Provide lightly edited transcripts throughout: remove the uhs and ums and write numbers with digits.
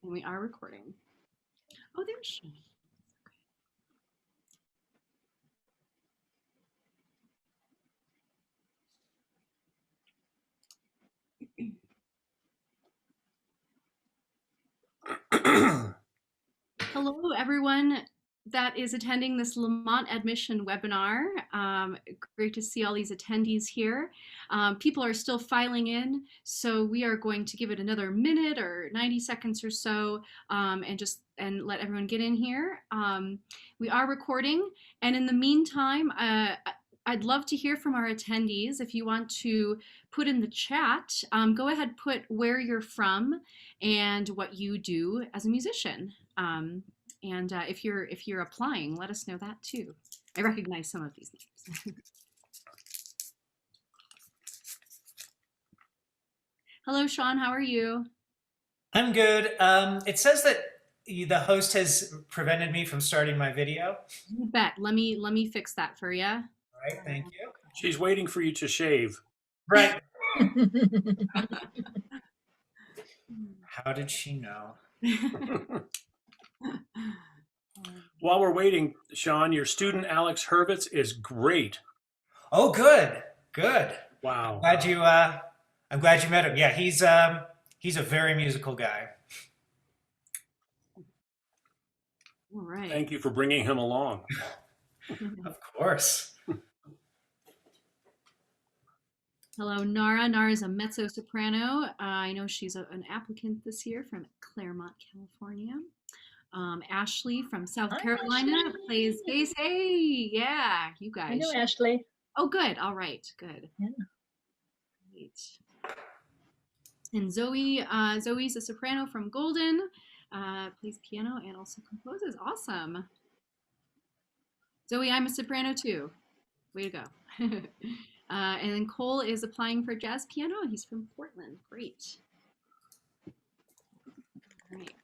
And we are recording. Oh, there's she. Hello, everyone that is attending this Lamont Admission webinar. Great to see all these attendees here. People are still filing in, so we are going to give it another minute or 90 seconds or so and let everyone get in here. We are recording, and in the meantime, I'd love to hear from our attendees. If you want to put in the chat, go ahead, put where you're from and what you do as a musician. If you're applying, let us know that too. I recognize some of these names. Hello, Sean. How are you? I'm good. It says that the host has prevented me from starting my video. You bet. Let me fix that for you. All right, thank you. She's waiting for you to shave. Right. How did she know? While we're waiting, Sean, your student Alex Hurwitz is great. Oh, good, good. Wow. I'm glad you met him. Yeah, he's a very musical guy. All right. Thank you for bringing him along. Of course. Hello, Nara. Nara's a mezzo-soprano. I know she's an applicant this year from Claremont, California. Ashley from South Carolina plays bass. Hey, yeah, you guys. I know Ashley. Oh, good. All right, good. Yeah. Great. And Zoe's a soprano from Golden, plays piano and also composes. Awesome. Zoe, I'm a soprano too. Way to go. And then Cole is applying for jazz piano. He's from Portland. Great. Great.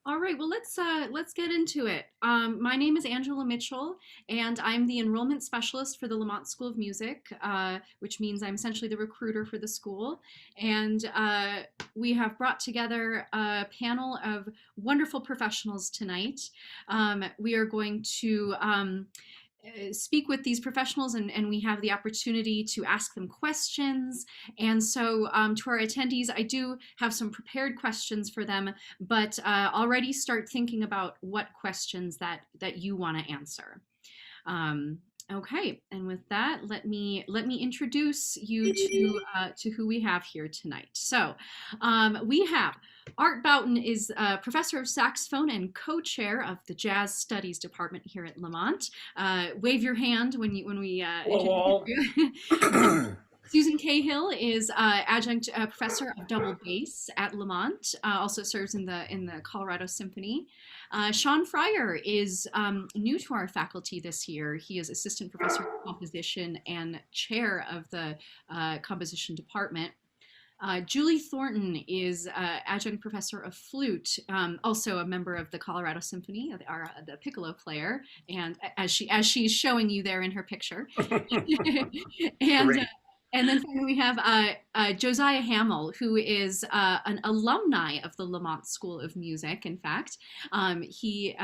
All right, well, let's get into it. My name is Angela Mitchell, and I'm the enrollment specialist for the Lamont School of Music, which means I'm essentially the recruiter for the school. And we have brought together a panel of wonderful professionals tonight. We are going to speak with these professionals, and we have the opportunity to ask them questions. And so to our attendees, I do have some prepared questions for them, but already start thinking about what questions that you want to answer. Okay, and with that, let me introduce you to who we have here tonight. So we have Art Bouton is professor of saxophone and co-chair of the Jazz Studies Department here at Lamont. Wave your hand when we introduce you. Susan Cahill is adjunct professor of double bass at Lamont, also serves in the Colorado Symphony. Sean Friar is new to our faculty this year. He is assistant professor of composition and chair of the composition department. Julie Thornton is adjunct professor of flute, also a member of the Colorado Symphony, the piccolo player, and as she's showing you there in her picture. And then finally we have Josiah Hamill, who is an alumni of the Lamont School of Music. In fact, he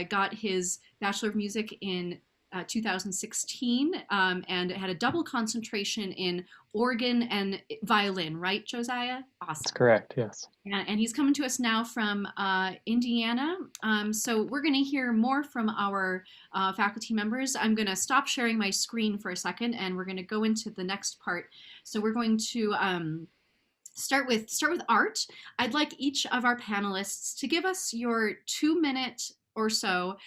got his Bachelor of Music in 2016 and had a double concentration in organ and violin, right, Josiah? Awesome. That's correct, yes. And he's coming to us now from Indiana. So we're going to hear more from our faculty members. I'm going to stop sharing my screen for a second, and we're going to go into the next part. So we're going to start with Art. I'd like each of our panelists to give us your 2-minute or so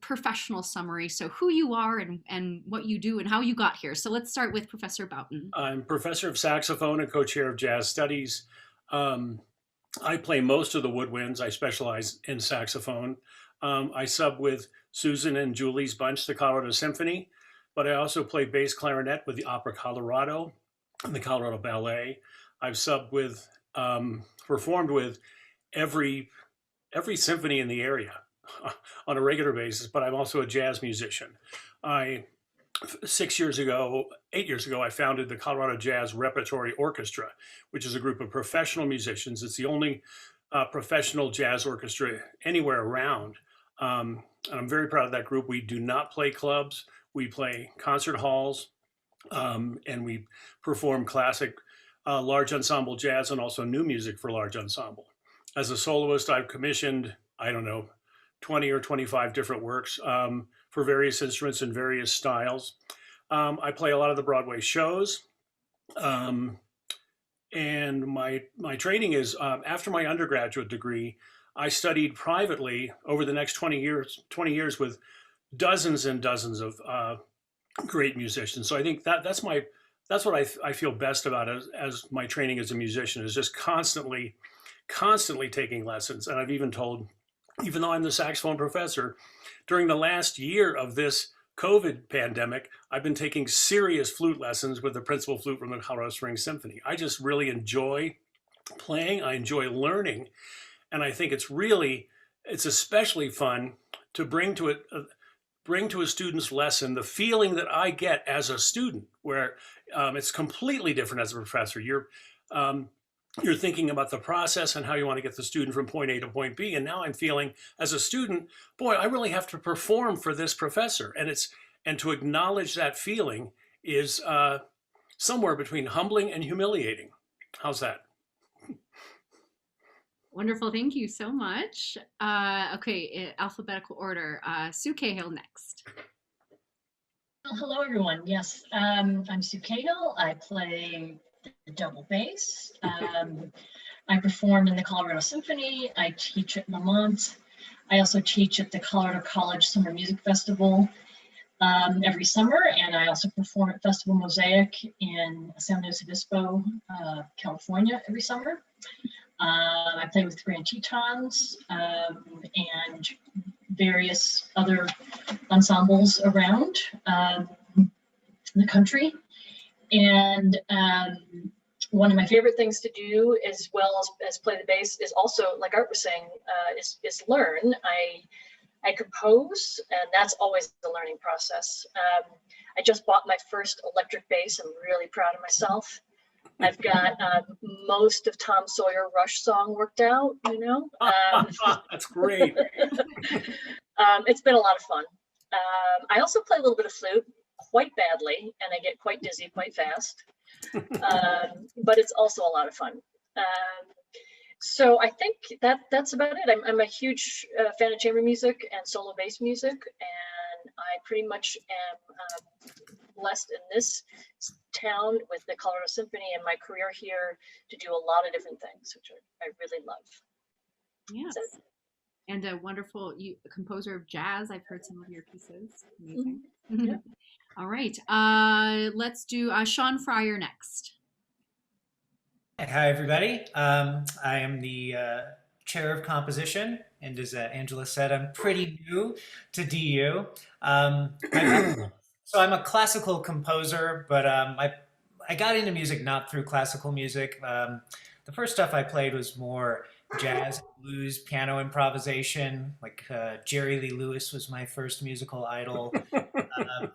professional summary. So who you are and what you do and how you got here. So let's start with Professor Bouton. I'm professor of saxophone and co-chair of jazz studies. I play most of the woodwinds. I specialize in saxophone. I sub with Susan and Julie's bunch, the Colorado Symphony, but I also play bass clarinet with the Opera Colorado and the Colorado Ballet. I've subbed with, performed with every symphony in the area on a regular basis, but I'm also a jazz musician. I 8 years ago, I founded the Colorado Jazz Repertory Orchestra, which is a group of professional musicians. It's the only professional jazz orchestra anywhere around. And I'm very proud of that group. We do not play clubs. We play concert halls, and we perform classic large ensemble jazz and also new music for large ensemble. As a soloist, I've commissioned, I don't know, 20 or 25 different works for various instruments and various styles. I play a lot of the Broadway shows. And my training is, after my undergraduate degree, I studied privately over the next 20 years with dozens and dozens of great musicians. So I think that's what I feel best about as my training as a musician, is just constantly taking lessons. And I've even told, even though I'm the saxophone professor, during the last year of this COVID pandemic, I've been taking serious flute lessons with the principal flute from the Colorado Springs Symphony. I just really enjoy playing. I enjoy learning. And I think it's especially fun to bring to a student's lesson the feeling that I get as a student, where it's completely different as a professor. You're thinking about the process and how you want to get the student from point A to point B. And now I'm feeling as a student, boy, I really have to perform for this professor. And to acknowledge that feeling is somewhere between humbling and humiliating. How's that? Wonderful. Thank you so much. Okay, in alphabetical order. Sue Cahill next. Well, hello, everyone. Yes, I'm Sue Cahill. I play the double bass. I perform in the Colorado Symphony. I teach at Lamont. I also teach at the Colorado College Summer Music Festival every summer, and I also perform at Festival Mosaic in San Luis Obispo, California every summer. I play with Grand Tetons and various other ensembles around the country. And one of my favorite things to do, as well as play the bass, is also, like Art was saying, is learn. I compose, and that's always the learning process. I just bought my first electric bass. I'm really proud of myself. I've got most of Tom Sawyer Rush song worked out, you know. That's great. It's been a lot of fun. I also play a little bit of flute, quite badly, and I get quite dizzy quite fast. But it's also a lot of fun. So I think that's about it. I'm a huge fan of chamber music and solo bass music, and I pretty much am blessed in this town with the Colorado Symphony and my career here to do a lot of different things, which I really love. Yes. So, And a wonderful composer of jazz. I've heard some of your pieces. Amazing. Yeah. All right. Let's do Sean Friar next. Hi, everybody. I am the chair of composition, and as Angela said, I'm pretty new to DU. So I'm a classical composer, but I got into music not through classical music. The first stuff I played was more jazz, blues, piano improvisation. Like Jerry Lee Lewis was my first musical idol.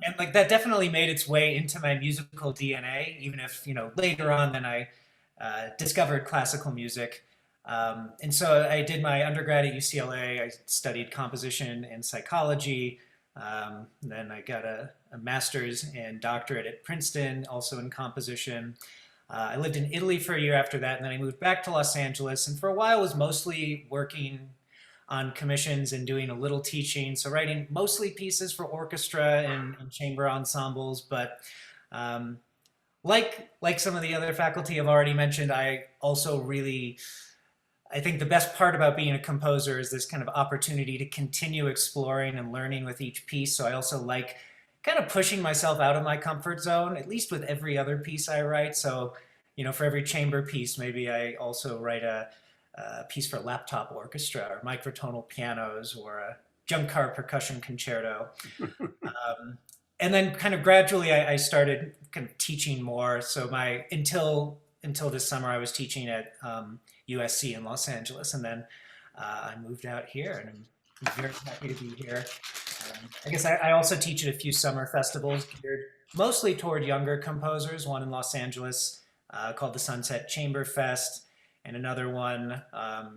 And like that definitely made its way into my musical DNA, even if, later on then I discovered classical music. And so I did my undergrad at UCLA. I studied composition and psychology. Then I got a master's and doctorate at Princeton, also in composition. I lived in Italy for a year after that, and then I moved back to Los Angeles, and for a while was mostly working on commissions and doing a little teaching, so writing mostly pieces for orchestra and chamber ensembles. But like some of the other faculty have already mentioned, I think the best part about being a composer is this kind of opportunity to continue exploring and learning with each piece. So I also like kind of pushing myself out of my comfort zone, at least with every other piece I write. So, for every chamber piece, maybe I also write a piece for laptop orchestra or microtonal pianos or a junk car percussion concerto. And then kind of gradually I started kind of teaching more. So until until this summer, I was teaching at USC in Los Angeles, and then I moved out here, and I'm very happy to be here. I guess I also teach at a few summer festivals geared mostly toward younger composers. One in Los Angeles called the Sunset Chamber Fest, and another one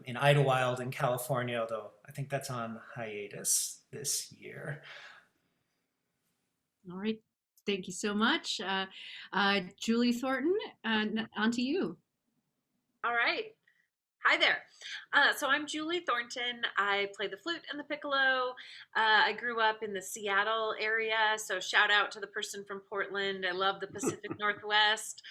in Idlewild in California, although I think that's on hiatus this year. All right. Thank you so much. Julie Thornton, on to you. All right. Hi there. So I'm Julie Thornton. I play the flute and the piccolo. I grew up in the Seattle area, so shout out to the person from Portland. I love the Pacific Northwest.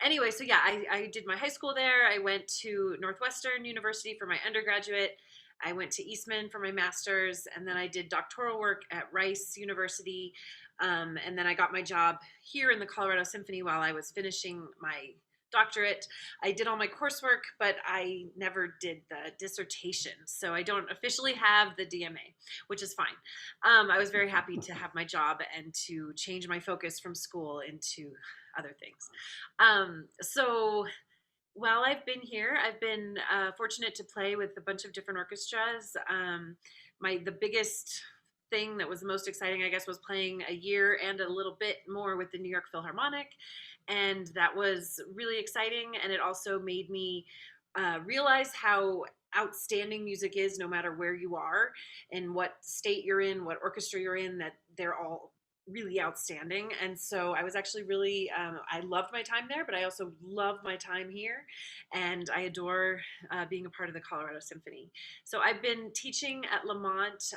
Anyway, so yeah, I did my high school there. I went to Northwestern University for my undergraduate. I went to Eastman for my master's, and then I did doctoral work at Rice University. And then I got my job here in the Colorado Symphony while I was finishing my doctorate. I did all my coursework, but I never did the dissertation. So I don't officially have the DMA, which is fine. I was very happy to have my job and to change my focus from school into other things. So while I've been here, I've been fortunate to play with a bunch of different orchestras. The biggest thing that was the most exciting, I guess, was playing a year and a little bit more with the New York Philharmonic. And that was really exciting. And it also made me realize how outstanding music is no matter where you are and what state you're in, what orchestra you're in, that they're all really outstanding. And so I was actually really, I loved my time there, but I also love my time here. And I adore being a part of the Colorado Symphony. So I've been teaching at Lamont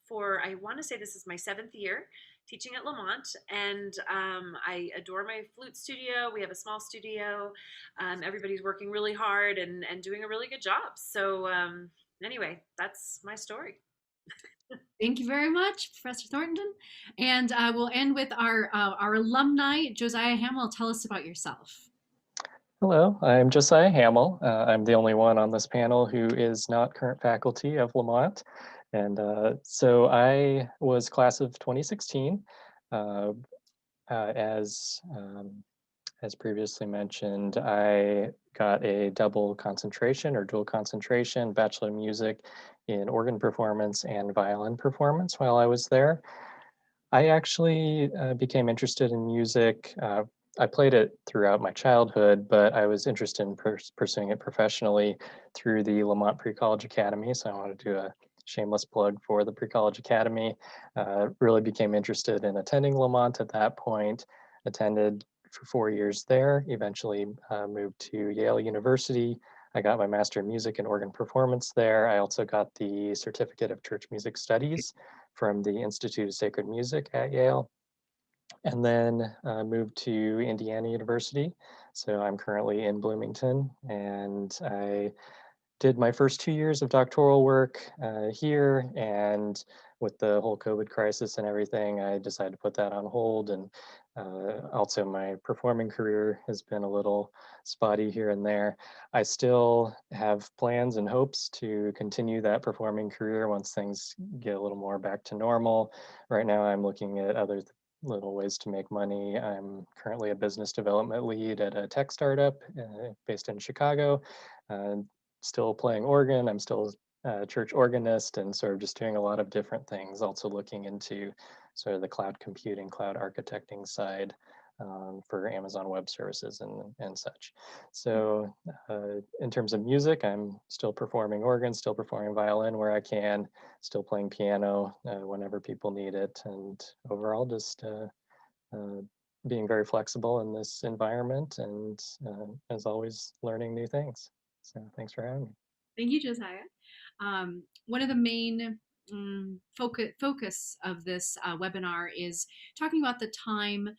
for, I want to say this is my 7th year teaching at Lamont. And I adore my flute studio. We have a small studio. Everybody's working really hard and doing a really good job. So anyway, that's my story. Thank you very much, Professor Thornton. And we'll end with our alumni, Josiah Hamill. Tell us about yourself. Hello, I'm Josiah Hamill. I'm the only one on this panel who is not current faculty of Lamont. And so I was class of 2016. As previously mentioned, I got a double concentration or dual concentration, Bachelor of Music in organ performance and violin performance while I was there. I actually became interested in music. I played it throughout my childhood, but I was interested in pursuing it professionally through the Lamont Pre-College Academy. So I want to do a shameless plug for the Pre-College Academy. Really became interested in attending Lamont at that point, attended for 4 years there, eventually moved to Yale University. I got my Master of Music in Organ Performance there. I also got the Certificate of Church Music Studies from the Institute of Sacred Music at Yale. And then moved to Indiana University. So I'm currently in Bloomington, and I did my first 2 years of doctoral work here, and with the whole COVID crisis and everything, I decided to put that on hold. And also my performing career has been a little spotty here and there. I still have plans and hopes to continue that performing career once things get a little more back to normal. Right now I'm looking at other little ways to make money. I'm currently a business development lead at a tech startup based in Chicago. Still playing organ. I'm still a church organist and sort of just doing a lot of different things. Also looking into sort of the cloud computing, cloud architecting side for Amazon Web Services and such. So in terms of music, I'm still performing organ, still performing violin where I can, still playing piano whenever people need it. And overall, just being very flexible in this environment and as always, learning new things. So thanks for having me. Thank you, Josiah. One of the main focus of this webinar is talking about the time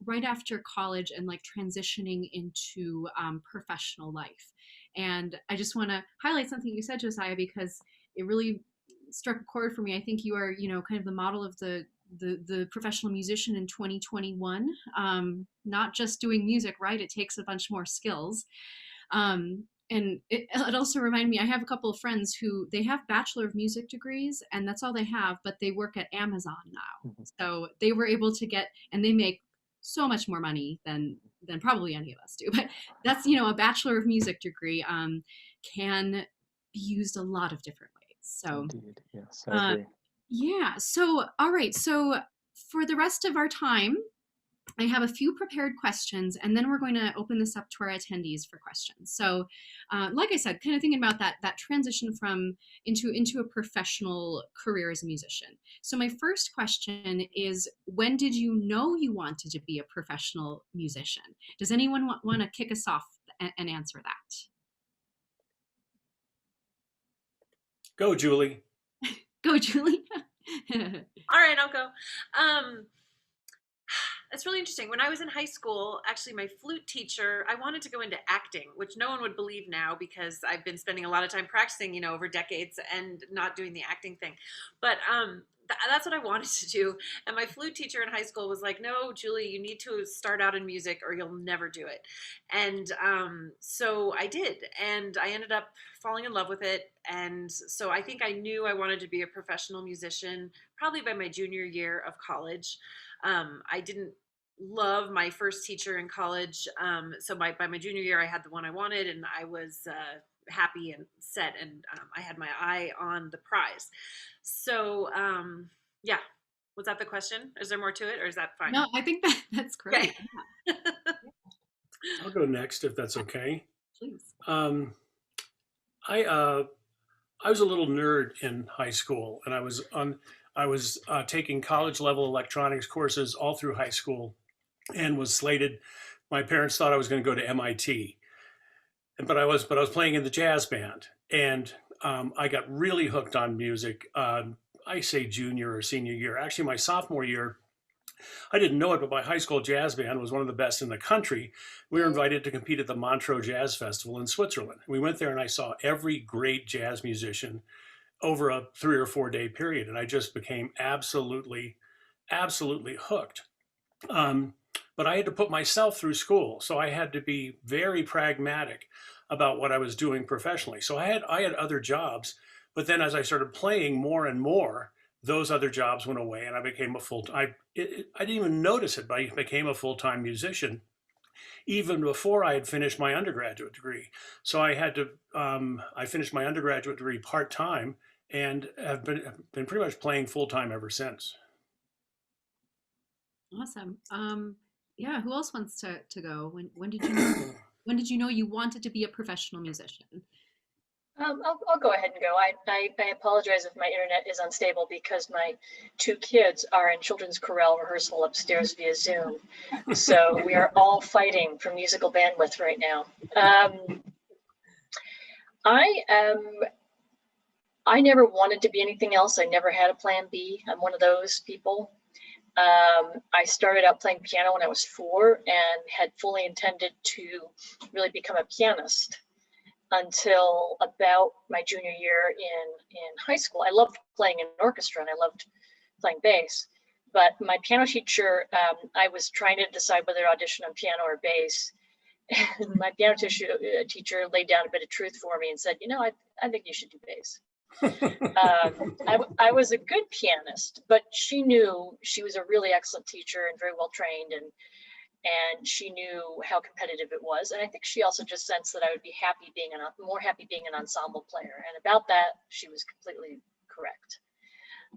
right after college and like transitioning into professional life. And I just want to highlight something you said, Josiah, because it really struck a chord for me. I think you are, kind of the model of the professional musician in 2021, not just doing music, right? It takes a bunch more skills. And it also reminded me, I have a couple of friends who they have Bachelor of Music degrees and that's all they have, but they work at Amazon now. So they were able to get, and they make so much more money than than probably any of us do. But that's, you know, a Bachelor of Music degree can be used a lot of different ways. So, Indeed. Yes, I uh, agree. yeah. So, all right. So, for the rest of our time, I have a few prepared questions, and then we're going to open this up to our attendees for questions. So, like I said, kind of thinking about that transition from into a professional career as a musician. So, my first question is, when did you know you wanted to be a professional musician? Does anyone want to kick us off and answer that? Go, Julie. Go, Julie. All right, I'll go. It's really interesting. When I was in high school, actually, my flute teacher, I wanted to go into acting, which no one would believe now because I've been spending a lot of time practicing, you know, over decades and not doing the acting thing. But that's what I wanted to do. And my flute teacher in high school was like, no, Julie, you need to start out in music or you'll never do it. And so I did. And I ended up falling in love with it. And so I think I knew I wanted to be a professional musician probably by my junior year of college. I didn't love my first teacher in college. So by my junior year, I had the one I wanted, and I was happy and set, and I had my eye on the prize. So yeah, was that the question? Is there more to it, or is that fine? No, I think that's great. Okay. Yeah, I'll go next if that's okay. please. I was a little nerd in high school, and I was taking college level electronics courses all through high school, and was slated. My parents thought I was going to go to MIT, but I was playing in the jazz band, and I got really hooked on music. I say junior or senior year. Actually, my sophomore year, I didn't know it, but my high school jazz band was one of the best in the country. We were invited to compete at the Montreux Jazz Festival in Switzerland. We went there and I saw every great jazz musician over a 3 or 4 day period. And I just became absolutely hooked. But I had to put myself through school. So I had to be very pragmatic about what I was doing professionally. So I had other jobs, but then as I started playing more and more, those other jobs went away and I became I didn't even notice it, but I became a full-time musician even before I had finished my undergraduate degree. So I had to, I finished my undergraduate degree part-time and have been pretty much playing full-time ever since. Awesome. Yeah, who else wants to go? When did you know, when did you know you wanted to be a professional musician? I'll go ahead and go. I apologize if my internet is unstable because my 2 kids are in children's chorale rehearsal upstairs via Zoom. So we are all fighting for musical bandwidth right now. I never wanted to be anything else. I never had a plan B. I'm one of those people. I started out playing piano when I was 4 and had fully intended to really become a pianist until about my junior year in high school. I loved playing in an orchestra and I loved playing bass. But my piano teacher, I was trying to decide whether to audition on piano or bass. And my piano teacher laid down a bit of truth for me and said, you know, I think you should do bass. I was a good pianist, but she knew she was a really excellent teacher and very well trained, and she knew how competitive it was. And I think she also just sensed that I would be more happy being an ensemble player. And about that, she was completely correct.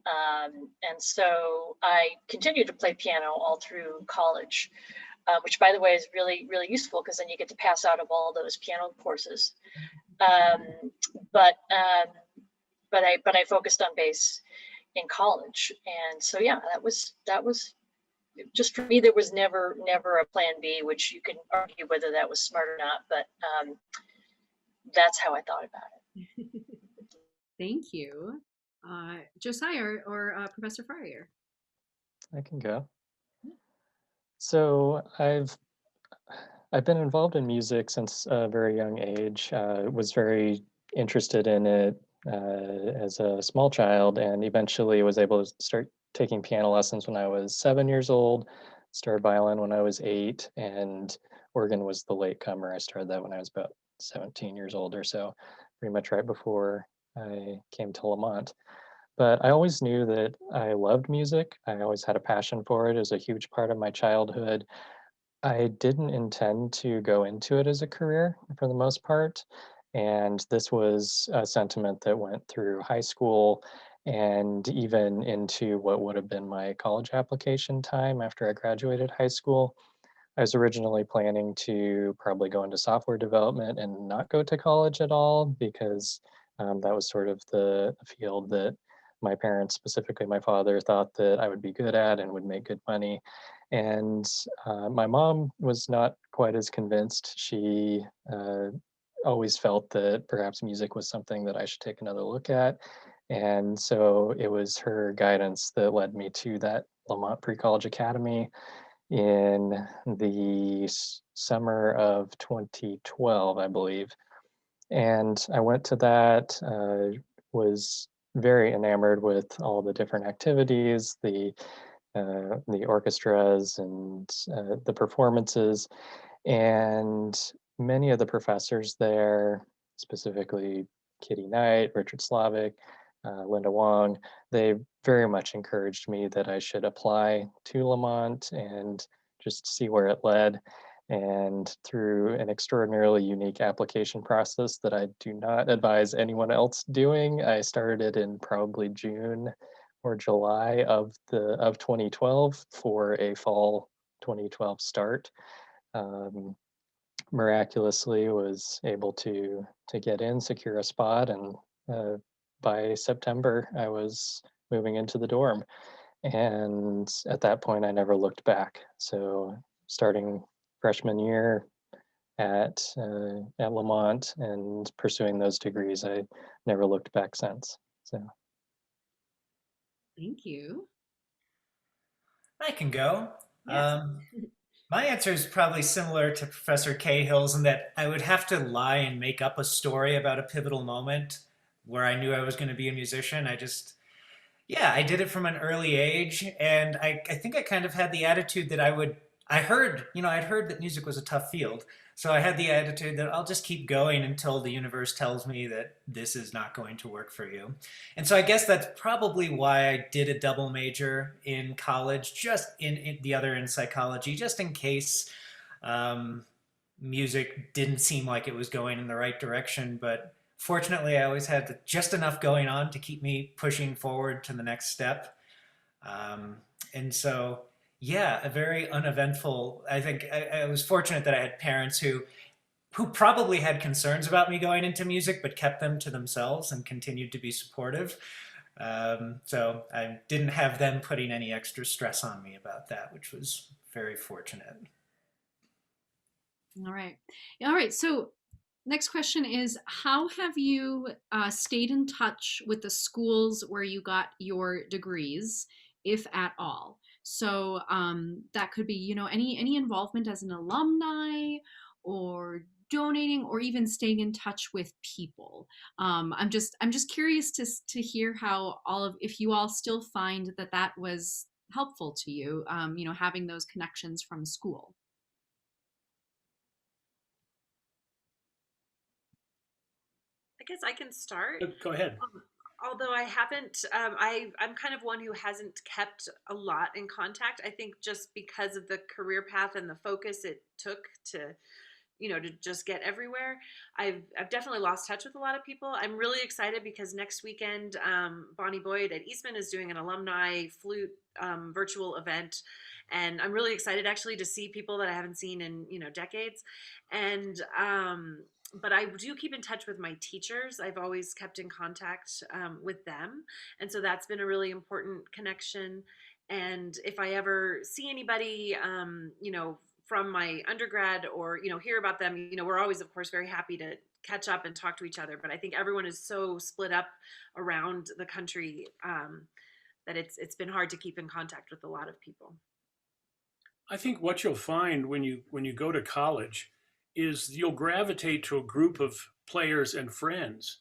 And so I continued to play piano all through college, which, by the way, is really, really useful because then you get to pass out of all those piano courses. But I focused on bass in college, and so yeah, that was just for me. There was never a plan B, which you can argue whether that was smart or not, but that's how I thought about it. Thank you. Josiah or Professor Friar? I can go. So I've been involved in music since a very young age. Was very interested in it as a small child, and eventually was able to start taking piano lessons when I was 7 years old, started violin when I was 8, and organ was the latecomer. I started that when I was about 17 years old or so, pretty much right before I came to Lamont. But I always knew that I loved music. I always had a passion for it. It was a huge part of my childhood. I didn't intend to go into it as a career for the most part. And this was a sentiment that went through high school and even into what would have been my college application time after I graduated high school. I was originally planning to probably go into software development and not go to college at all because that was sort of the field that my parents, specifically my father, thought that I would be good at and would make good money. And my mom was not quite as convinced. She always felt that perhaps music was something that I should take another look at. And so it was her guidance that led me to that Lamont Pre-College Academy in the summer of 2012, I believe. And I went to that, was very enamored with all the different activities, the orchestras and the performances, and many of the professors there, specifically Kitty Knight, Richard Slavic, Linda Wong, they very much encouraged me that I should apply to Lamont and just see where it led. And through an extraordinarily unique application process that I do not advise anyone else doing, I started it in probably June or July of 2012 for a fall 2012 start. Um, Miraculously was able to get in, secure a spot, and by September I was moving into the dorm. And at that point I never looked back. So starting freshman year at Lamont and pursuing those degrees, I never looked back since. So Thank you. I can go. Yeah. My answer is probably similar to Professor Cahill's in that I would have to lie and make up a story about a pivotal moment where I knew I was going to be a musician. Yeah, I did it from an early age. And I think I kind of had the attitude that I'd heard that music was a tough field. So I had the attitude that I'll just keep going until the universe tells me that this is not going to work for you. And so I guess that's probably why I did a double major in college, just in the other in psychology, just in case um, music didn't seem like it was going in the right direction. But fortunately, I always had just enough going on to keep me pushing forward to the next step. Um, and so, yeah, a very uneventful. I think I was fortunate that I had parents who probably had concerns about me going into music, but kept them to themselves and continued to be supportive. So I didn't have them putting any extra stress on me about that, which was very fortunate. All right. All right. So next question is, how have you stayed in touch with the schools where you got your degrees, if at all? So that could be, any involvement as an alumni or donating or even staying in touch with people. I'm just curious to hear how if you all still find that was helpful to you, having those connections from school. I guess I can start. Go ahead. Although I haven't, I'm kind of one who hasn't kept a lot in contact. I think just because of the career path and the focus it took to just get everywhere. I've definitely lost touch with a lot of people. I'm really excited because next weekend, Bonnie Boyd at Eastman is doing an alumni flute virtual event, and I'm really excited actually to see people that I haven't seen in decades. And but I do keep in touch with my teachers. I've always kept in contact with them, and so that's been a really important connection. And if I ever see anybody, from my undergrad or hear about them, we're always of course very happy to catch up and talk to each other, but I think everyone is so split up around the country that it's been hard to keep in contact with a lot of people. I think what you'll find when you go to college is you'll gravitate to a group of players and friends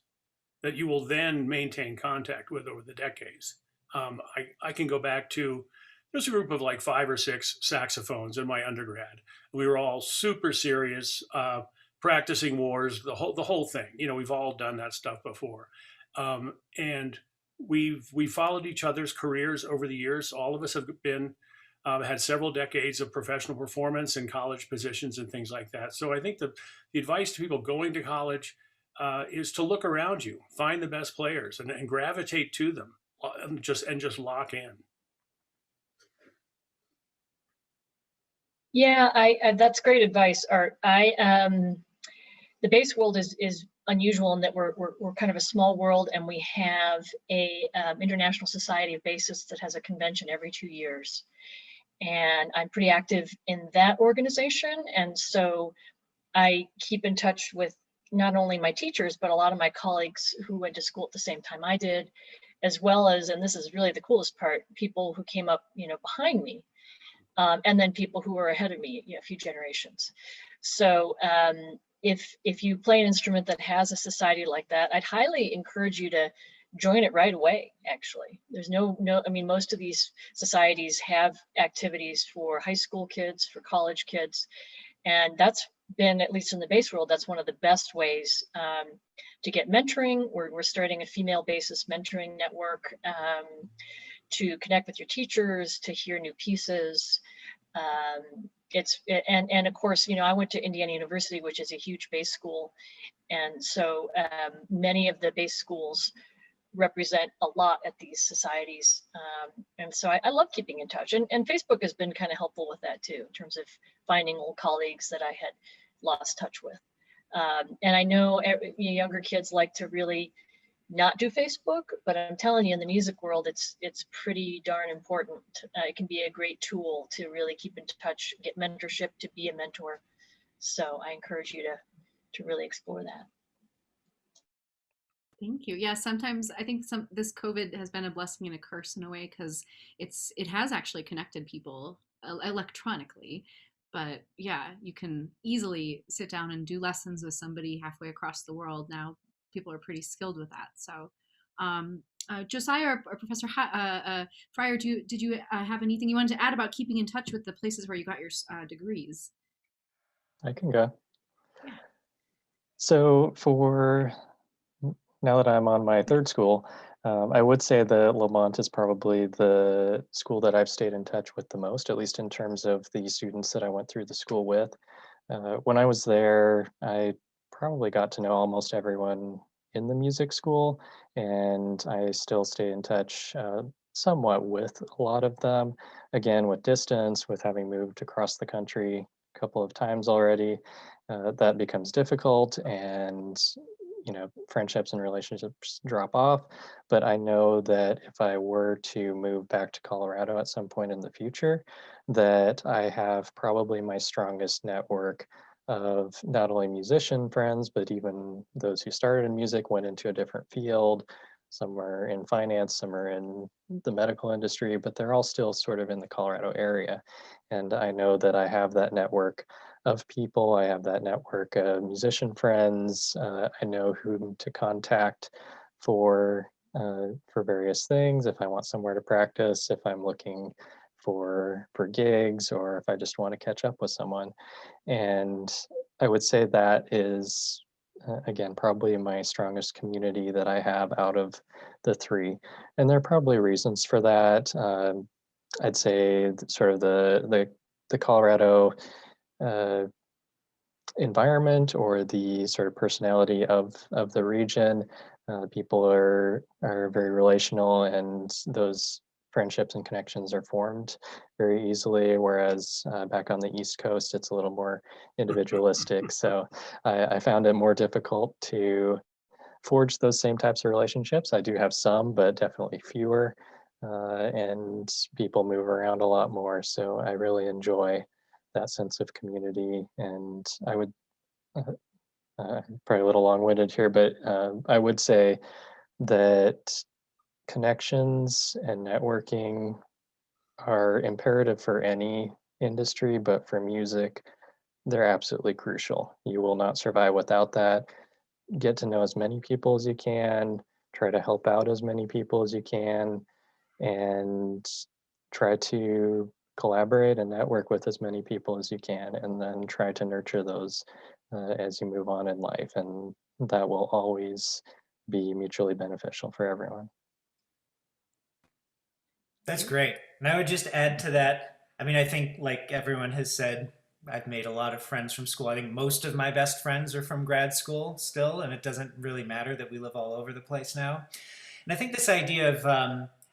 that you will then maintain contact with over the decades. I can go back to, there's a group of like 5 or 6 saxophones in my undergrad. We were all super serious, practicing wars, the whole thing. We've all done that stuff before, and we followed each other's careers over the years. All of us have been had several decades of professional performance and college positions and things like that. So I think the advice to people going to college is to look around you, find the best players, and gravitate to them, and just lock in. Yeah, that's great advice, Art. The bass world is unusual in that we're kind of a small world, and we have a International Society of Bassists that has a convention every 2 years, and I'm pretty active in that organization, and so I keep in touch with not only my teachers but a lot of my colleagues who went to school at the same time I did, as well as, and this is really the coolest part, people who came up, behind me. And then people who are ahead of me, a few generations. So if you play an instrument that has a society like that, I'd highly encourage you to join it right away. Actually, there's I mean, most of these societies have activities for high school kids, for college kids, and that's been, at least in the bass world, that's one of the best ways to get mentoring. We're starting a female bassist mentoring network. To connect with your teachers, to hear new pieces. And of course, I went to Indiana University, which is a huge bass school. And so many of the bass schools represent a lot at these societies. And so I love keeping in touch. And Facebook has been kind of helpful with that too, in terms of finding old colleagues that I had lost touch with. And I know younger kids like to really not do Facebook, but I'm telling you, in the music world, it's pretty darn important. It can be a great tool to really keep in touch, get mentorship, to be a mentor. So I encourage you to really explore that. Thank you. Yeah, sometimes I think this COVID has been a blessing and a curse in a way, because it has actually connected people electronically. But yeah, you can easily sit down and do lessons with somebody halfway across the world now. People are pretty skilled with that. So, Josiah or Professor Friar, did you have anything you wanted to add about keeping in touch with the places where you got your degrees? I can go. Yeah. So now that I'm on my third school, I would say that Lamont is probably the school that I've stayed in touch with the most, at least in terms of the students that I went through the school with. When I was there, I probably got to know almost everyone in the music school, and I still stay in touch somewhat with a lot of them. Again, with distance, with having moved across the country a couple of times already, that becomes difficult, and friendships and relationships drop off. But I know that if I were to move back to Colorado at some point in the future, that I have probably my strongest network of not only musician friends, but even those who started in music, went into a different field. Some are in finance, some are in the medical industry, but they're all still sort of in the Colorado area. And I know that I have that network of people. I have that network of musician friends. I know whom to contact for various things. If I want somewhere to practice, if I'm looking for gigs, or if I just want to catch up with someone. And I would say that is, again, probably my strongest community that I have out of the three. And there are probably reasons for that. I'd say sort of the Colorado environment, or the sort of personality of the region. People are very relational, and those friendships and connections are formed very easily, whereas back on the East Coast, it's a little more individualistic. So I found it more difficult to forge those same types of relationships. I do have some, but definitely fewer, and people move around a lot more. So I really enjoy that sense of community. And I would, probably a little long-winded here, but I would say that connections and networking are imperative for any industry, but for music, they're absolutely crucial. You will not survive without that. Get to know as many people as you can, try to help out as many people as you can, and try to collaborate and network with as many people as you can, and then try to nurture those as you move on in life. And that will always be mutually beneficial for everyone. That's great. And I would just add to that, I mean, I think like everyone has said, I've made a lot of friends from school. I think most of my best friends are from grad school still, and it doesn't really matter that we live all over the place now. And I think this idea of,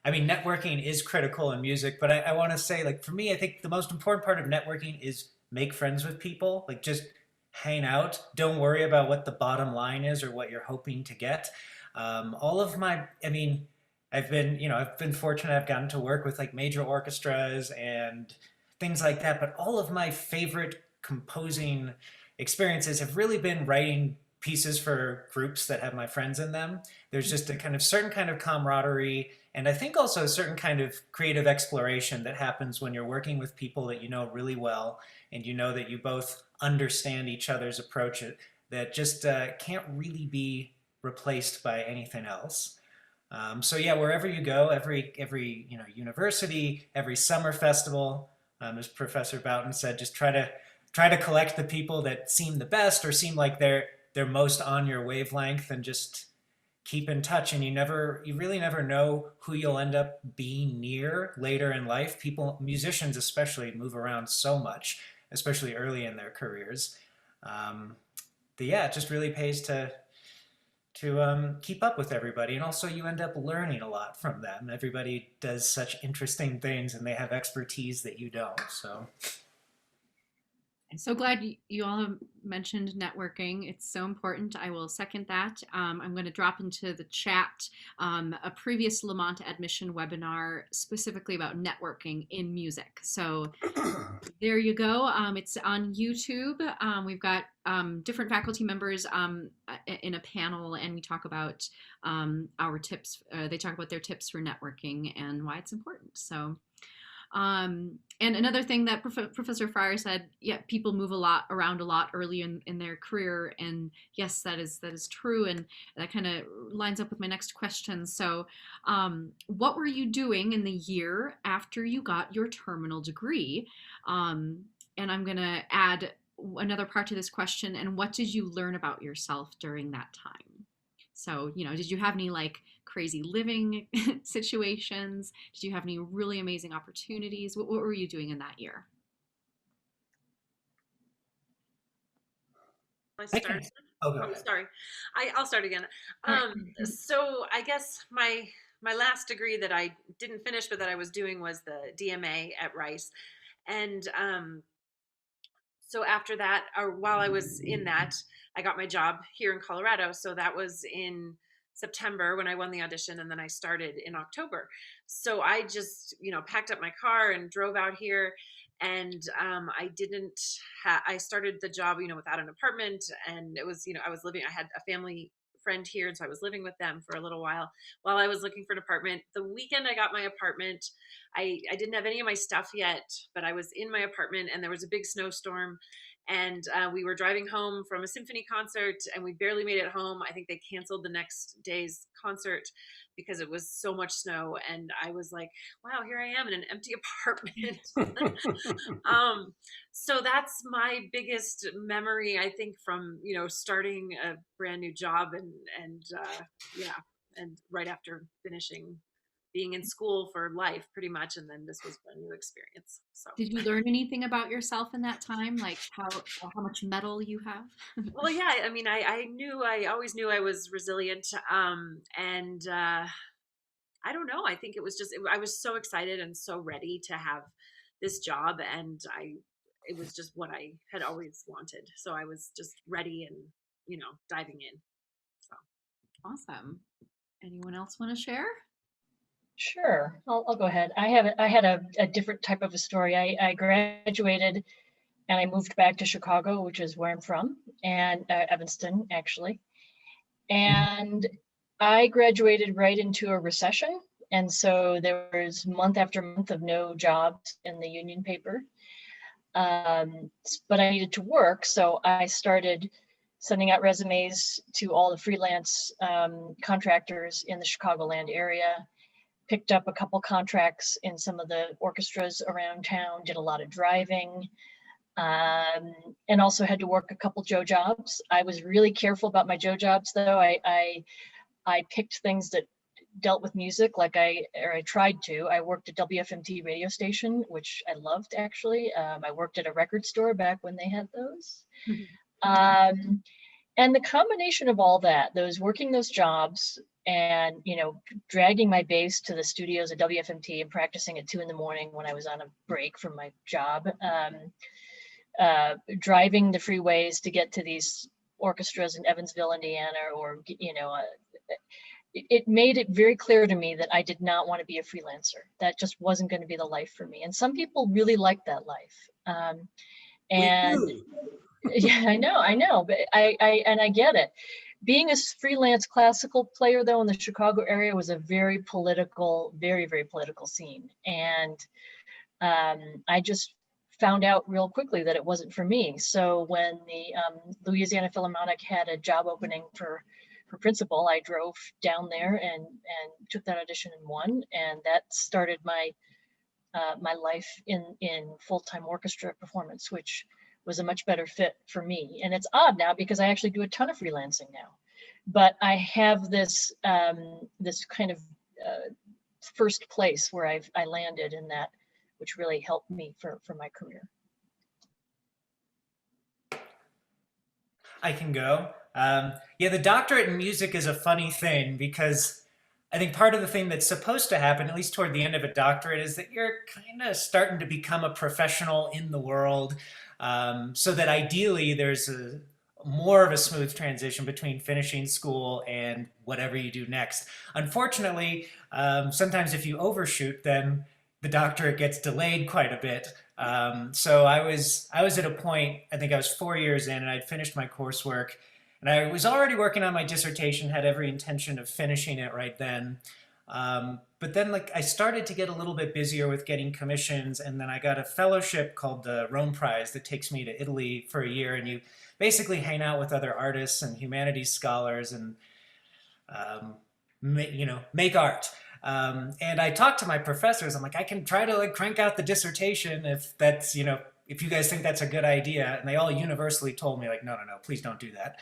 I mean, networking is critical in music, but I want to say, like, for me, I think the most important part of networking is make friends with people, like, just hang out. Don't worry about what the bottom line is or what you're hoping to get. All of my, I mean, I've been fortunate. I've gotten to work with like major orchestras and things like that. But all of my favorite composing experiences have really been writing pieces for groups that have my friends in them. There's just a kind of certain kind of camaraderie, and I think also a certain kind of creative exploration that happens when you're working with people that you know really well, and you know that you both understand each other's approach that just can't really be replaced by anything else. So yeah, wherever you go, every university, every summer festival, as Professor Bouton said, just try to collect the people that seem the best or seem like they're most on your wavelength, and just keep in touch. And you really never know who you'll end up being near later in life. Musicians especially, move around so much, especially early in their careers. Yeah, it just really pays to keep up with everybody. And also you end up learning a lot from them. Everybody does such interesting things and they have expertise that you don't. So I'm so glad you all have mentioned networking. It's so important. I will second that. I'm going to drop into the chat a previous Lamont Admission webinar specifically about networking in music. So there you go. It's on YouTube. We've got different faculty members in a panel, and we talk about our tips. They talk about their tips for networking and why it's important. So. And another thing that Professor Friar said, yeah, people move around a lot early in their career, and yes, that is true, and that kind of lines up with my next question. So, what were you doing in the year after you got your terminal degree? And I'm gonna add another part to this question. And what did you learn about yourself during that time? So, did you have any like crazy living situations? Did you have any really amazing opportunities? What were you doing in that year? I start. Oh, go Oh, ahead. sorry. I'll start again. So I guess my last degree that I didn't finish, but that I was doing, was the DMA at Rice, and so after that, or while I was in that, I got my job here in Colorado. So that was in September when I won the audition, and then I started in October. So I just, packed up my car and drove out here. And I started the job, without an apartment. And it was, I had a family friend here. And so I was living with them for a little while I was looking for an apartment. The weekend I got my apartment, I didn't have any of my stuff yet, but I was in my apartment and there was a big snowstorm. And we were driving home from a symphony concert and we barely made it home. I think they canceled the next day's concert because it was so much snow. And I was like, wow, here I am in an empty apartment. So that's my biggest memory, I think, from, starting a brand new job and yeah, and right after finishing being in school for life pretty much, and then this was a new experience. So Did you learn anything about yourself in that time, like how much metal you have? well, yeah, I mean, I always knew I was resilient, and I don't know, I think it was just I was so excited and so ready to have this job, and it was just what I had always wanted, so I was just ready and diving in. So Awesome. Anyone else want to share? Sure, I'll go ahead. I had a different type of a story. I graduated and I moved back to Chicago, which is where I'm from, and Evanston, actually. And I graduated right into a recession. And so there was month after month of no jobs in the union paper. But I needed to work. So I started sending out resumes to all the freelance contractors in the Chicagoland area, picked up a couple contracts in some of the orchestras around town, did a lot of driving, and also had to work a couple Joe jobs. I was really careful about my Joe jobs, though. I picked things that dealt with music like I tried to. I worked at WFMT radio station, which I loved actually. I worked at a record store back when they had those. And the combination of all that, working those jobs and, dragging my bass to the studios at WFMT and practicing at 2 a.m. when I was on a break from my job, driving the freeways to get to these orchestras in Evansville, Indiana, or, it made it very clear to me that I did not want to be a freelancer. That just wasn't going to be the life for me. And some people really like that life. And yeah, I know, but I get it. Being a freelance classical player though in the Chicago area was a very political, very, very political scene. And I just found out real quickly that it wasn't for me. So when the Louisiana Philharmonic had a job opening for principal, I drove down there and took that audition and won. And that started my my life in full-time orchestra performance, which was a much better fit for me. And it's odd now because I actually do a ton of freelancing now, but I have this this kind of first place where I landed in that, which really helped me for my career. I can go. Yeah, the doctorate in music is a funny thing because I think part of the thing that's supposed to happen, at least toward the end of a doctorate, is that you're kind of starting to become a professional in the world. So that ideally there's more of a smooth transition between finishing school and whatever you do next. Unfortunately, sometimes if you overshoot, then the doctorate gets delayed quite a bit. So I was at a point, I think I was 4 years in, and I'd finished my coursework, and I was already working on my dissertation, had every intention of finishing it right then. But then I started to get a little bit busier with getting commissions, and then I got a fellowship called the Rome Prize that takes me to Italy for a year, and you basically hang out with other artists and humanities scholars and make art. And I talked to my professors. I'm like, I can try to crank out the dissertation if that's, if you guys think that's a good idea. And they all universally told me no, please don't do that.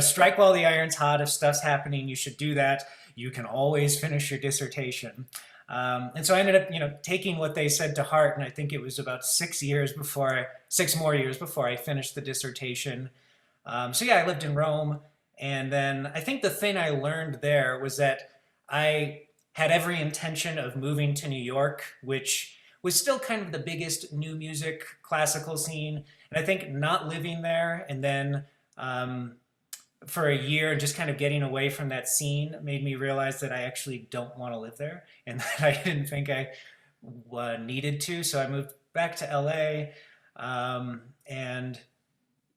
Strike while the iron's hot. If stuff's happening, you should do that. You can always finish your dissertation. And so I ended up, taking what they said to heart. And I think it was about 6 more years before I finished the dissertation. So yeah, I lived in Rome. And then I think the thing I learned there was that I had every intention of moving to New York, which was still kind of the biggest new music classical scene. And I think not living there and then for a year and just kind of getting away from that scene made me realize that I actually don't want to live there and that I didn't think I needed to. So I moved back to LA. And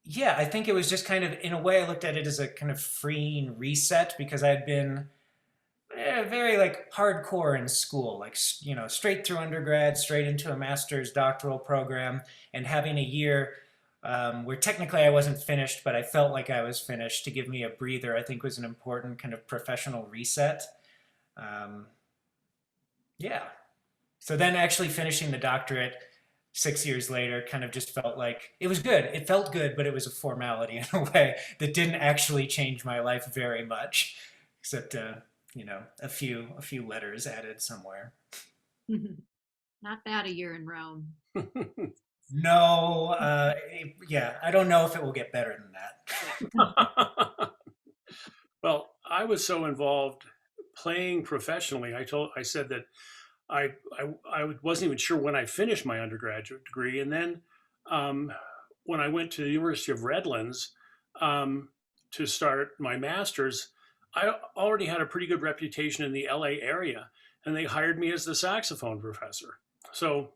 yeah, I think it was just kind of, in a way, I looked at it as a kind of freeing reset because I'd been very hardcore in school, straight through undergrad, straight into a master's doctoral program, and having a year where technically I wasn't finished, but I felt like I was finished to give me a breather, I think was an important kind of professional reset. Yeah. So then actually finishing the doctorate 6 years later kind of just felt like it was good. It felt good, but it was a formality in a way that didn't actually change my life very much, except a few letters added somewhere. Not bad, a year in Rome. No, yeah, I don't know if it will get better than that. Well, I was so involved playing professionally. I said that I wasn't even sure when I finished my undergraduate degree, and then when I went to the University of Redlands to start my master's, I already had a pretty good reputation in the LA area, and they hired me as the saxophone professor. So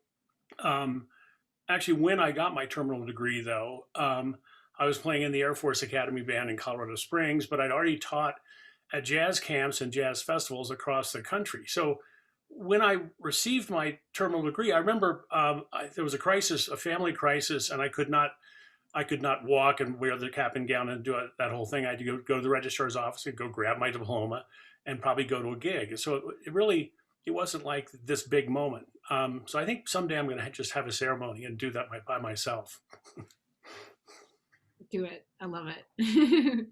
actually, when I got my terminal degree, though, I was playing in the Air Force Academy Band in Colorado Springs, but I'd already taught at jazz camps and jazz festivals across the country. So when I received my terminal degree, I remember there was a family crisis, and I could not walk and wear the cap and gown and do that whole thing. I had to go to the registrar's office and go grab my diploma and probably go to a gig. So it wasn't like this big moment. So I think someday I'm going to just have a ceremony and do that by myself. Do it. I love it.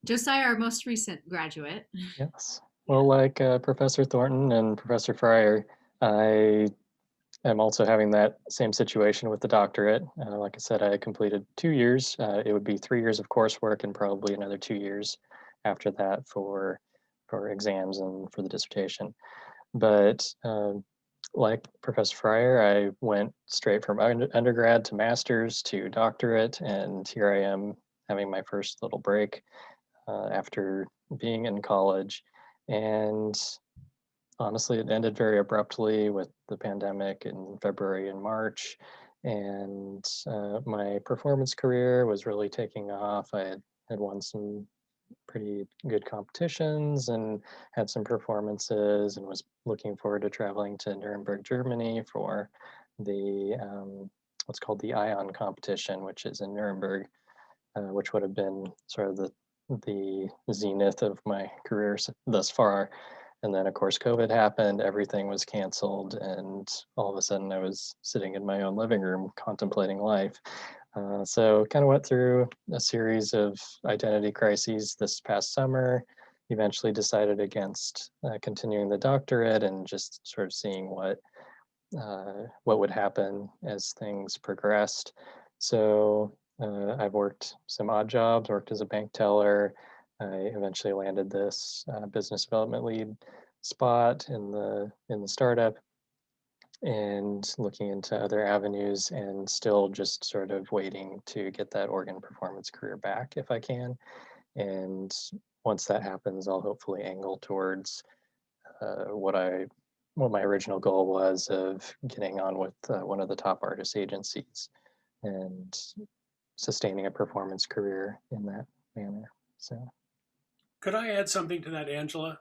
Josiah, our most recent graduate. Yes. Well, like Professor Thornton and Professor Friar, I am also having that same situation with the doctorate. Like I said, I completed 2 years. It would be 3 years of coursework and probably another 2 years after that for exams and for the dissertation. But like Professor Friar, I went straight from undergrad to master's to doctorate, and here I am having my first little break after being in college. And honestly, it ended very abruptly with the pandemic in February and March. And my performance career was really taking off. I had won some pretty good competitions and had some performances, and was looking forward to traveling to Nuremberg, Germany for the what's called the Ion competition, which is in Nuremberg, which would have been sort of the zenith of my career thus far. And then, of course, COVID happened, everything was canceled, and all of a sudden I was sitting in my own living room contemplating life. So kind of went through a series of identity crises this past summer, eventually decided against continuing the doctorate and just sort of seeing what would happen as things progressed. So I've worked some odd jobs, worked as a bank teller. I eventually landed this business development lead spot in the startup, and looking into other avenues, and still just sort of waiting to get that organ performance career back if I can. And once that happens, I'll hopefully angle towards what my original goal was of getting on with one of the top artist agencies and sustaining a performance career in that manner. So Could I add something to that, Angela?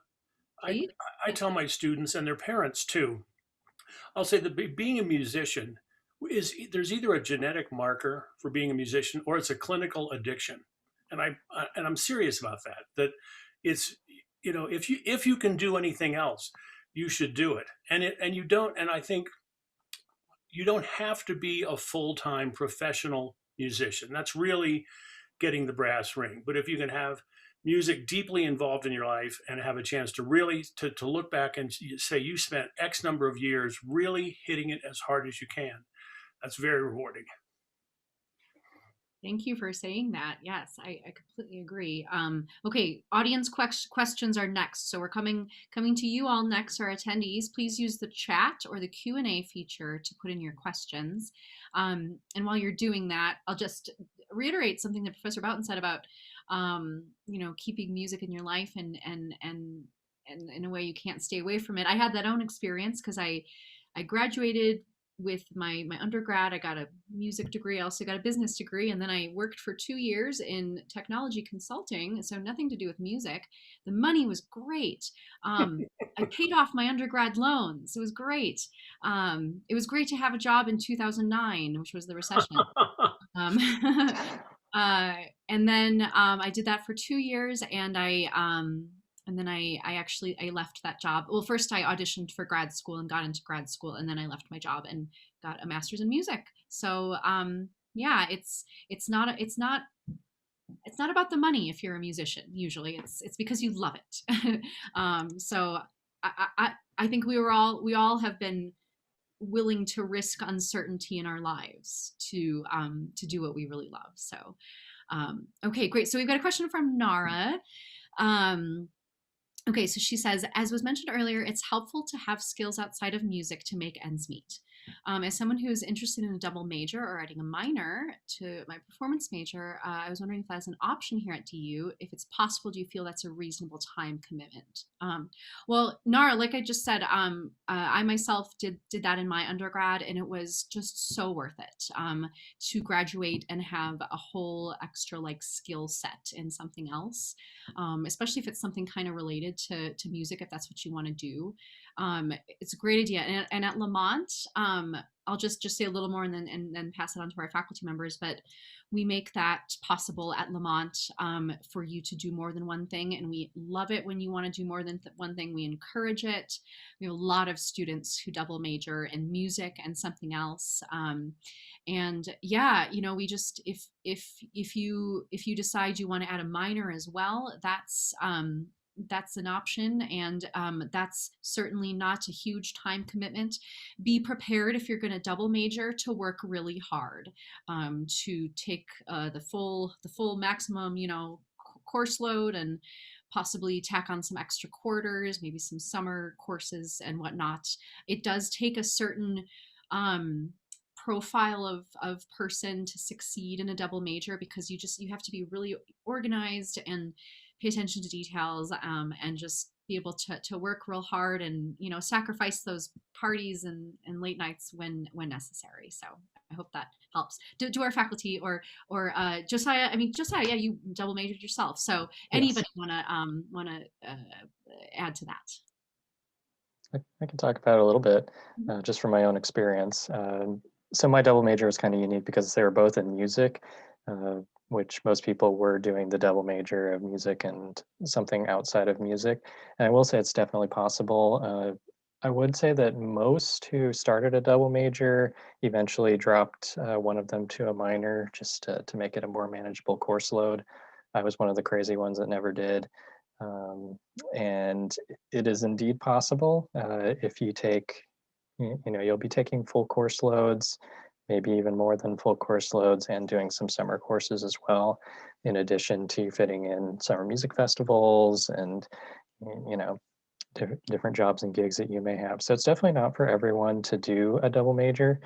I, Please? I tell my students and their parents too. I'll say that being a musician there's either a genetic marker for being a musician or it's a clinical addiction, and I'm serious about that. That it's if you can do anything else, you should do it, and you don't. And I think you don't have to be a full-time professional musician. That's really getting the brass ring. But if you can have music deeply involved in your life and have a chance to really to look back and say you spent X number of years really hitting it as hard as you can, that's very rewarding. Thank you for saying that. Yes, I completely agree. Okay, audience questions are next. So we're coming to you all next, our attendees. Please use the chat or the Q&A feature to put in your questions. And while you're doing that, I'll just reiterate something that Professor Bouton said about keeping music in your life and in a way you can't stay away from it. I had that own experience because I graduated with my undergrad. I got a music degree. I also got a business degree. And then I worked for 2 years in technology consulting. So nothing to do with music. The money was great. I paid off my undergrad loans. It was great. It was great to have a job in 2009, which was the recession. Um, and then I did that for 2 years, and then I actually I left that job. Well, first I auditioned for grad school and got into grad school, and then I left my job and got a master's in music. So yeah, it's not about the money if you're a musician. Usually, it's because you love it. So I think we all have been willing to risk uncertainty in our lives to do what we really love. So okay, great. So we've got a question from Nara. Okay, so she says, as was mentioned earlier, it's helpful to have skills outside of music to make ends meet. As someone who is interested in a double major or adding a minor to my performance major, I was wondering if that's an option here at DU. If it's possible, do you feel that's a reasonable time commitment? Well, Nara, like I just said, I myself did that in my undergrad, and it was just so worth it to graduate and have a whole extra skill set in something else, especially if it's something kind of related to music, if that's what you want to do. It's a great idea. And at Lamont, I'll just say a little more and then pass it on to our faculty members, but we make that possible at Lamont for you to do more than one thing. And we love it when you want to do more than one thing. We encourage it. We have a lot of students who double major in music and something else. And yeah, we just, if you decide you want to add a minor as well, that's an option, and that's certainly not a huge time commitment. Be prepared, if you're going to double major, to work really hard, to take the full maximum course load, and possibly tack on some extra quarters, maybe some summer courses and whatnot. It does take a certain profile of person to succeed in a double major, because you have to be really organized and pay attention to details, and just be able to work real hard, and sacrifice those parties and late nights when necessary. So I hope that helps. Do our faculty or Josiah? I mean, Josiah, yeah, you double majored yourself. So anybody Yes. wanna add to that? I can talk about it a little bit, just from my own experience. So my double major was kind of unique because they were both in music, which most people were doing the double major of music and something outside of music. And I will say it's definitely possible. I would say that most who started a double major eventually dropped one of them to a minor, just to make it a more manageable course load. I was one of the crazy ones that never did. Um, and it is indeed possible, if you take, you'll be taking full course loads, maybe even more than full course loads, and doing some summer courses as well, in addition to fitting in summer music festivals and you know different jobs and gigs that you may have. So it's definitely not for everyone to do a double major.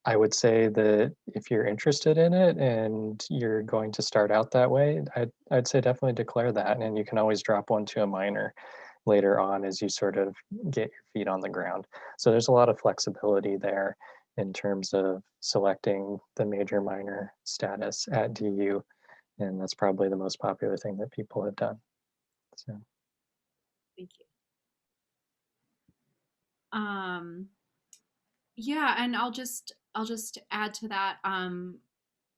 I would say that if you're interested in it and you're going to start out that way, I'd say definitely declare that, and you can always drop one to a minor later on as you sort of get your feet on the ground. So there's a lot of flexibility there in terms of selecting the major minor status at DU, and that's probably the most popular thing that people have done. So Thank you. Yeah, and I'll just add to that.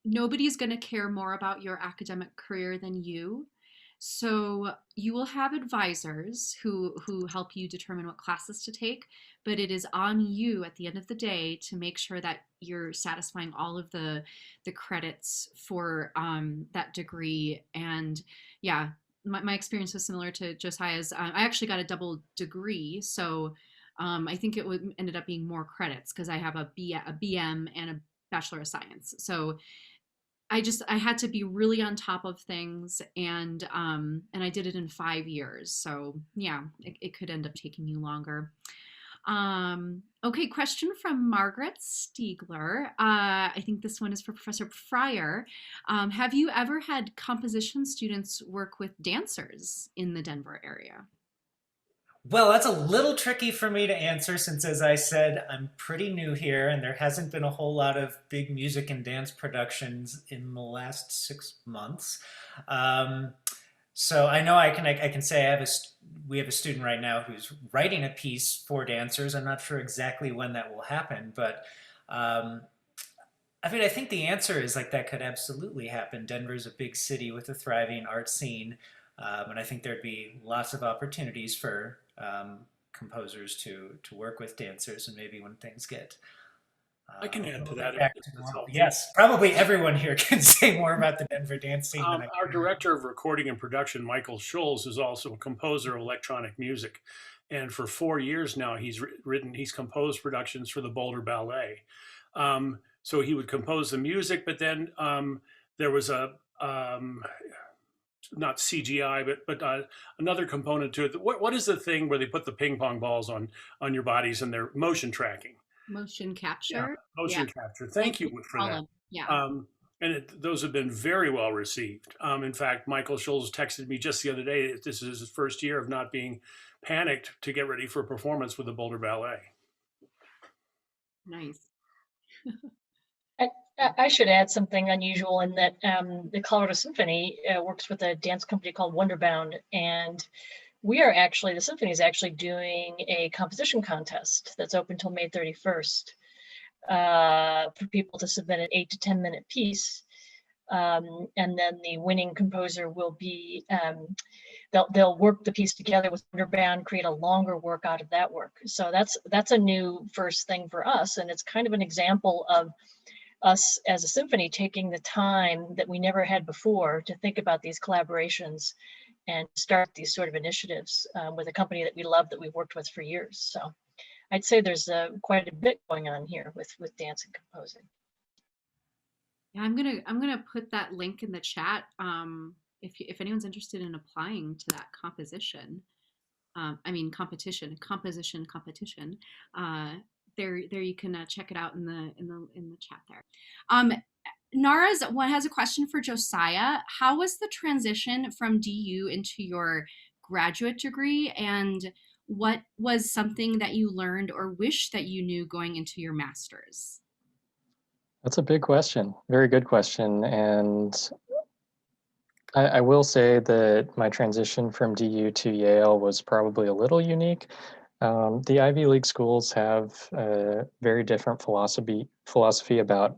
Nobody's going to care more about your academic career than you. So you will have advisors who help you determine what classes to take, but it is on you at the end of the day to make sure that you're satisfying all of the credits for that degree. And yeah, my experience was similar to Josiah's. I actually got a double degree, so I think ended up being more credits because I have a BM and a Bachelor of Science. So I had to be really on top of things, and I did it in 5 years. So yeah, it could end up taking you longer. Okay, question from Margaret Stiegler. I think this one is for Professor Friar. Have you ever had composition students work with dancers in the Denver area? Well, that's a little tricky for me to answer since, as I said, I'm pretty new here and there hasn't been a whole lot of big music and dance productions in the last 6 months. Um, so I know I can say we have a student right now who's writing a piece for dancers. I'm not sure exactly when that will happen, but um, I mean, I think the answer is like that could absolutely happen. Denver's a big city with a thriving art scene, and I think there'd be lots of opportunities for composers to work with dancers, and maybe when things get I can a add to little that bit if back to it's normal. helpful. Yes, probably everyone here can say more about the Denver dance scene than I Our can. director of recording and production, Michael Schulz, is also a composer of electronic music. And for 4 years now, he's composed productions for the Boulder Ballet. So he would compose the music, but then there was not CGI, but another component to it. What is the thing where they put the ping pong balls on your bodies and they're motion tracking? Motion Yeah, capture? Yeah. motion capture. Thank you for that. Column. Yeah. Those have been very well received. In fact, Michael Schulz texted me just the other day. This is his first year of not being panicked to get ready for a performance with the Boulder Ballet. Nice. I should add something unusual in that the Colorado Symphony works with a dance company called Wonderbound, and the symphony is actually doing a composition contest that's open till May 31st for people to submit an 8 to 10 minute piece. And then the winning composer will be, they'll work the piece together with underband, create a longer work out of that work. So that's a new first thing for us. And it's kind of an example of us as a symphony taking the time that we never had before to think about these collaborations and start these sort of initiatives with a company that we love, that we've worked with for years. So I'd say there's quite a bit going on here with dance and composing. Yeah, I'm gonna put that link in the chat. If anyone's interested in applying to that composition, I mean competition, composition competition. There you can check it out in the chat there. Nara's one has a question for Josiah. How was the transition from DU into your graduate degree, and what was something that you learned or wish that you knew going into your master's? That's a big question. Very good question. And I will say that my transition from DU to Yale was probably a little unique. The Ivy League schools have a very different philosophy about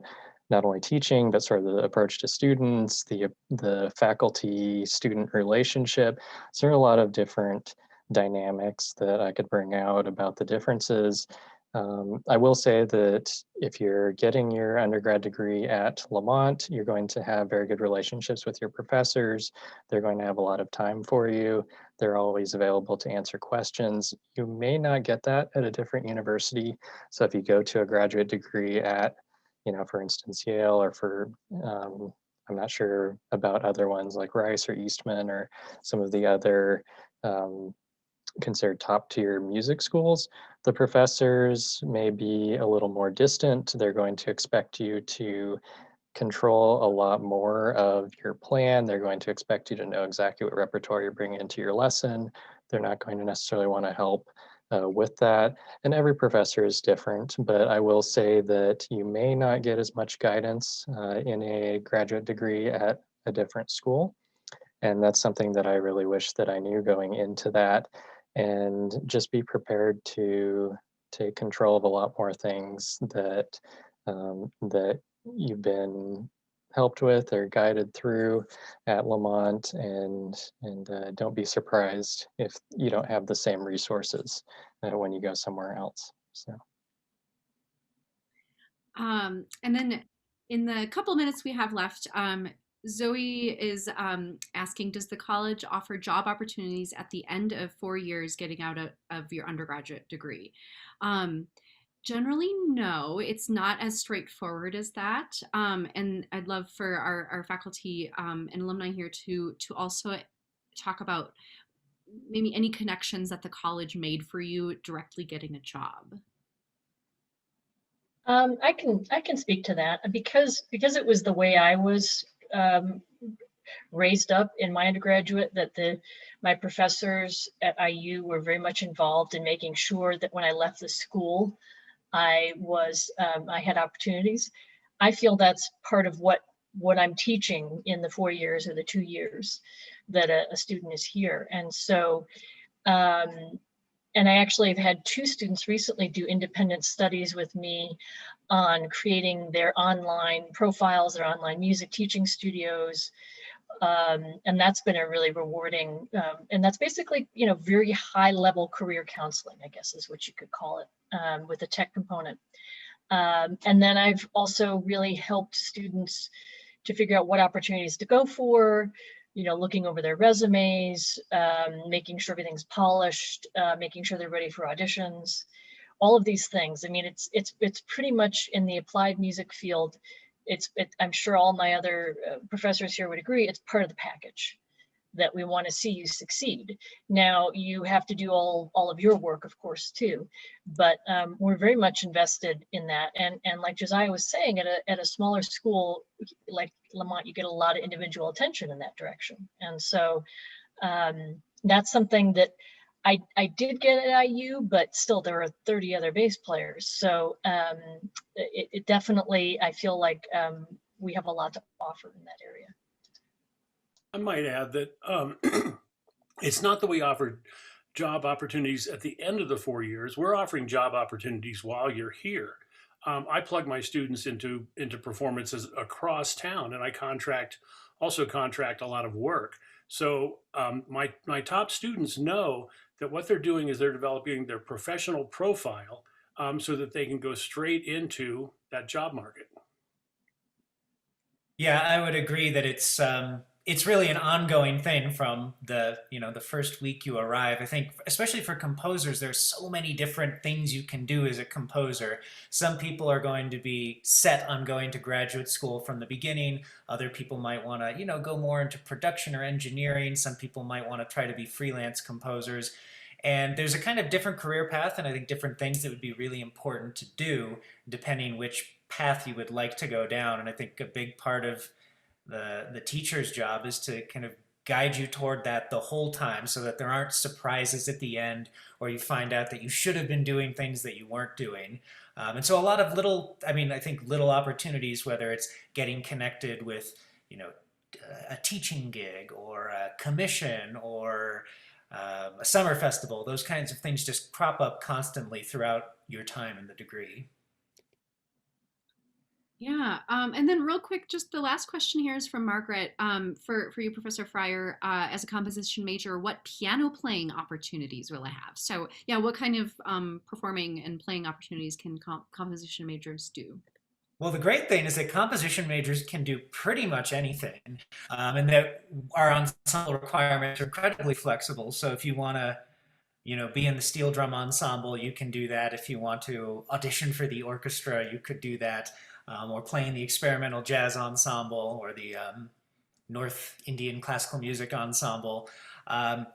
not only teaching, but sort of the approach to students, the faculty-student relationship. So there are a lot of different dynamics that I could bring out about the differences. I will say that if you're getting your undergrad degree at Lamont, you're going to have very good relationships with your professors. They're going to have a lot of time for you. They're always available to answer questions. You may not get that at a different university. So if you go to a graduate degree at, for instance, Yale, or for, I'm not sure about other ones like Rice or Eastman or some of the other considered top tier music schools, the professors may be a little more distant. They're going to expect you to control a lot more of your plan. They're going to expect you to know exactly what repertoire you're bringing into your lesson. They're not going to necessarily want to help with that. And every professor is different, but I will say that you may not get as much guidance in a graduate degree at a different school. And that's something that I really wish that I knew going into that, and just be prepared to take control of a lot more things that that you've been helped with or guided through at Lamont, and don't be surprised if you don't have the same resources when you go somewhere else. So. And then in the couple minutes we have left, Zoe is asking, does the college offer job opportunities at the end of 4 years getting out of your undergraduate degree? Generally, no, it's not as straightforward as that. And I'd love for our faculty and alumni here to also talk about maybe any connections that the college made for you directly getting a job. I can speak to that because it was the way I was raised up in my undergraduate, that my professors at IU were very much involved in making sure that when I left the school, I had opportunities. I feel that's part of what I'm teaching in the 4 years or the 2 years that a student is here. And so, and I actually have had 2 students recently do independent studies with me on creating their online profiles, their online music teaching studios. And that's been a really rewarding, and that's basically, very high level career counseling, I guess is what you could call it, with a tech component. And then I've also really helped students to figure out what opportunities to go for, looking over their resumes, making sure everything's polished, making sure they're ready for auditions, all of these things. I mean, it's pretty much in the applied music field. I'm sure all my other professors here would agree, it's part of the package that we want to see you succeed. Now, you have to do all of your work, of course, too, but we're very much invested in that. And like Josiah was saying, at a smaller school like Lamont, you get a lot of individual attention in that direction. And so that's something that I did get at IU, but still there are 30 other bass players. So it definitely, I feel like we have a lot to offer in that area. I might add that it's not that we offer job opportunities at the end of the 4 years. We're offering job opportunities while you're here. I plug my students into performances across town, and I also contract a lot of work. So my top students know that what they're doing is they're developing their professional profile so that they can go straight into that job market. Yeah, I would agree that it's really an ongoing thing from the first week you arrive. I think especially for composers, there's so many different things you can do as a composer. Some people are going to be set on going to graduate school from the beginning. Other people might want to, go more into production or engineering. Some people might want to try to be freelance composers. And there's a kind of different career path, and I think different things that would be really important to do depending which path you would like to go down. And I think a big part of the teacher's job is to kind of guide you toward that the whole time so that there aren't surprises at the end or you find out that you should have been doing things that you weren't doing. And so a lot of I think little opportunities, whether it's getting connected with, a teaching gig or a commission or a summer festival, those kinds of things just crop up constantly throughout your time in the degree. Yeah, and then real quick, just the last question here is from Margaret. For you, Professor Friar, as a composition major, what piano playing opportunities will I have? So yeah, what kind of performing and playing opportunities can composition majors do? Well, the great thing is that composition majors can do pretty much anything, and that our ensemble requirements are incredibly flexible. So if you want to, be in the steel drum ensemble, you can do that. If you want to audition for the orchestra, you could do that. Or playing the experimental jazz ensemble or the North Indian classical music ensemble.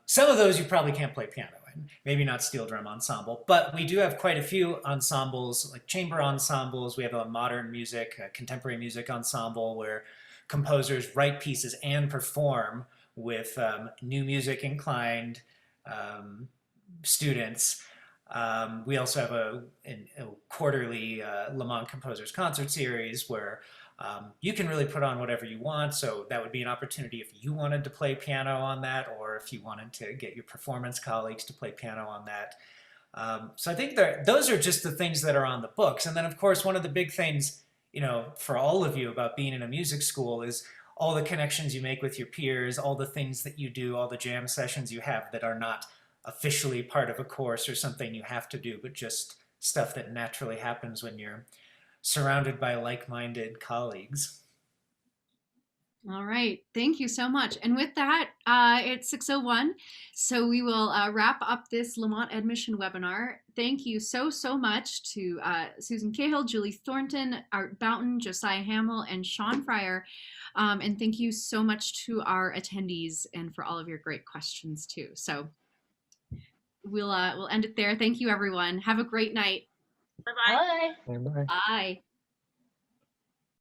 Some of those you probably can't play piano in, maybe not steel drum ensemble, but we do have quite a few ensembles, like chamber ensembles. We have a modern music, a contemporary music ensemble where composers write pieces and perform with new music inclined students. We also have a quarterly Lamont Composers Concert Series where you can really put on whatever you want. So that would be an opportunity if you wanted to play piano on that, or if you wanted to get your performance colleagues to play piano on that. So I think those are just the things that are on the books. And then, of course, one of the big things, for all of you about being in a music school is all the connections you make with your peers, all the things that you do, all the jam sessions you have that are not officially part of a course or something you have to do, but just stuff that naturally happens when you're surrounded by like-minded colleagues. All right, thank you so much. And with that, it's 6:01, so we will wrap up this Lamont Admission webinar. Thank you so much to Susan Cahill, Julie Thornton, Art Bouton, Josiah Hamill, and Sean Friar. And thank you so much to our attendees and for all of your great questions too. So we'll end it there. Thank you, everyone. Have a great night. Bye-bye. Bye. Bye. Bye.